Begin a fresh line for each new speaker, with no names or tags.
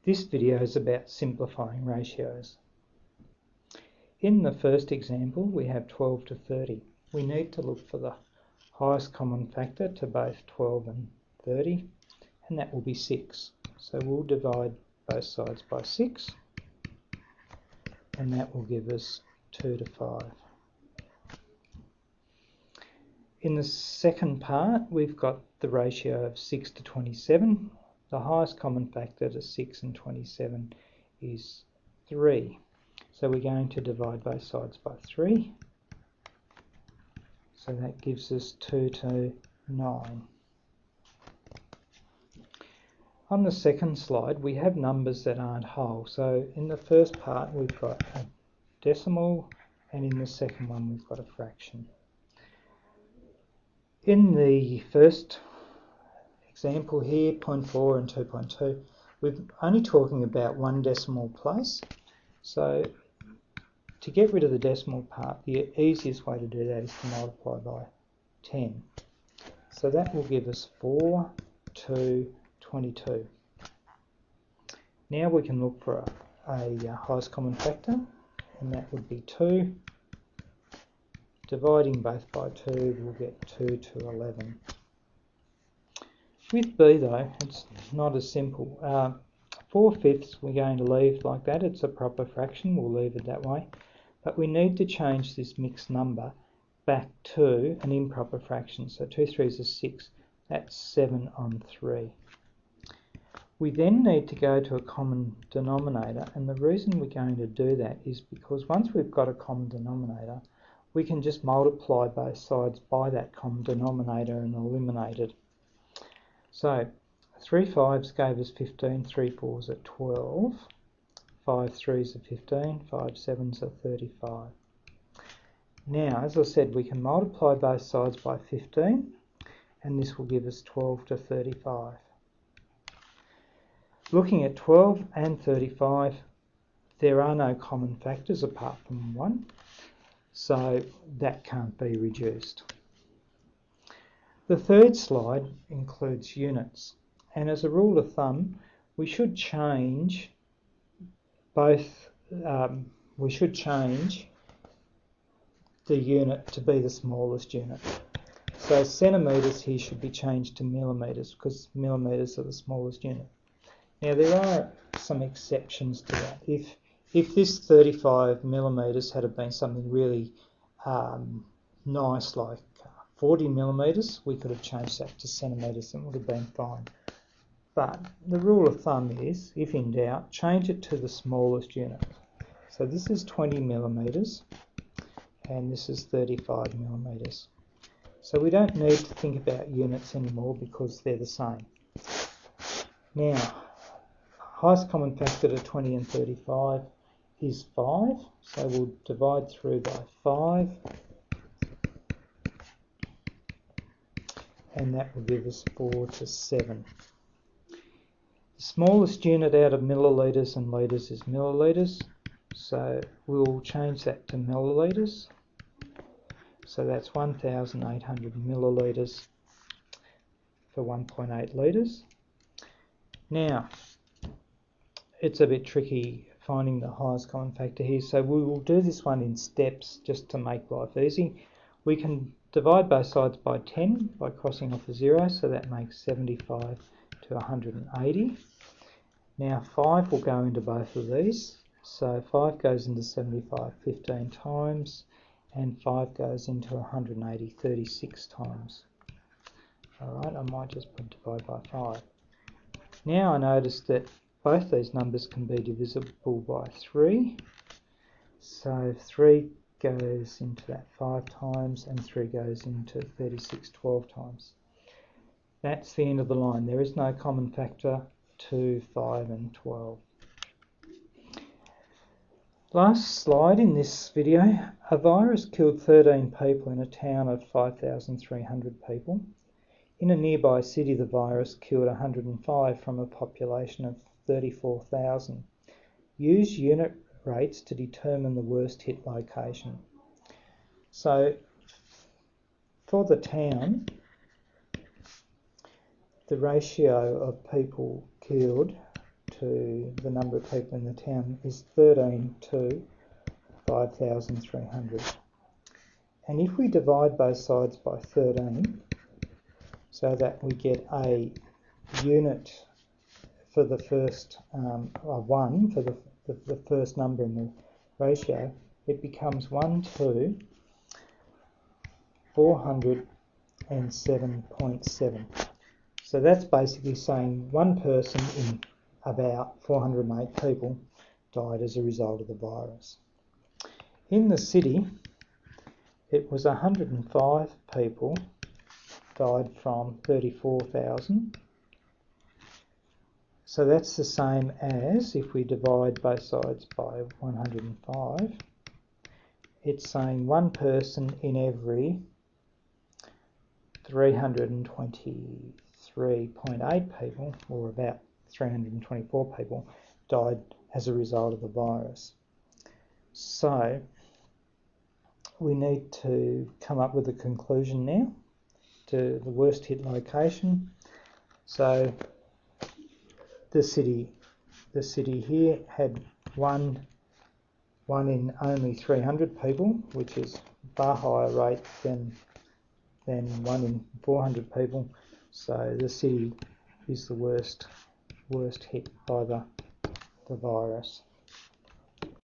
This video is about simplifying ratios. In the first example, we have 12 to 30. We need to look for the highest common factor to both 12 and 30, and that will be 6. So we'll divide both sides by 6, and that will give us 2 to 5. In the second part, we've got the ratio of 6 to 27. The highest common factor to 6 and 27 is 3. So we're going to divide both sides by 3. So that gives us 2 to 9. On the second slide, we have numbers that aren't whole. So in the first part, we've got a decimal, and in the second one, we've got a fraction. In the first example here, 0.4 and 2.2, we're only talking about one decimal place. So to get rid of the decimal part, the easiest way to do that is to multiply by 10. So that will give us 4 to 22. Now we can look for a highest common factor, and that would be 2. Dividing both by 2, we'll get 2 to 11. With B though, it's not as simple. 4/5 we're going to leave like that. It's a proper fraction, we'll leave it that way. But we need to change this mixed number back to an improper fraction. So 2 3s are 6. That's 7 on 3. We then need to go to a common denominator, and the reason we're going to do that is because once we've got a common denominator, we can just multiply both sides by that common denominator and eliminate it. So 3 5s gave us 15, 3 4s are 12, 5 3s are 15, 5 7s are 35. Now, as I said, we can multiply both sides by 15, and this will give us 12 to 35. Looking at 12 and 35, there are no common factors apart from 1, so that can't be reduced. The third slide includes units, and as a rule of thumb, we should change both. We should change the unit to be the smallest unit. So centimetres here should be changed to millimetres because millimetres are the smallest unit. Now there are some exceptions to that. If this 35 millimetres had been something really nice like 40 millimetres, we could have changed that to centimetres and it would have been fine. But the rule of thumb is, if in doubt, change it to the smallest unit. So this is 20 millimetres and this is 35 millimetres. So we don't need to think about units anymore because they're the same. Now, highest common factor to 20 and 35 is 5, so we'll divide through by 5, and that will give us 4 to 7. The smallest unit out of millilitres and litres is millilitres, so we'll change that to millilitres. So that's 1,800 millilitres for 1.8 litres. Now, it's a bit tricky finding the highest common factor here, so we will do this one in steps just to make life easy. We can divide both sides by 10 by crossing off a 0, so that makes 75 to 180. Now 5 will go into both of these, so 5 goes into 75 15 times, and 5 goes into 180 36 times. Alright, I might just put divide by 5. Now I notice that both these numbers can be divisible by 3, so 3 goes into that 5 times and 3 goes into 36 12 times. That's the end of the line. There is no common factor to 5 and 12. Last slide in this video. A virus killed 13 people in a town of 5,300 people. In a nearby city, the virus killed 105 from a population of 34,000. Use unit rates to determine the worst hit location. So for the town, the ratio of people killed to the number of people in the town is 13 to 5,300. And if we divide both sides by 13, so that we get a unit for the first, 1 for the first number in the ratio, it becomes 1 to 407.7. So that's basically saying one person in about 408 people died as a result of the virus. In the city, it was 105 people died from 34,000. So that's the same as if we divide both sides by 105. It's saying one person in every 323.8 people, or about 324 people, died as a result of the virus. So we need to come up with a conclusion now to the worst hit location. So the city here had one in only 300 people, which is a far higher rate than 1 in 400 people. So the city is the worst hit by the virus.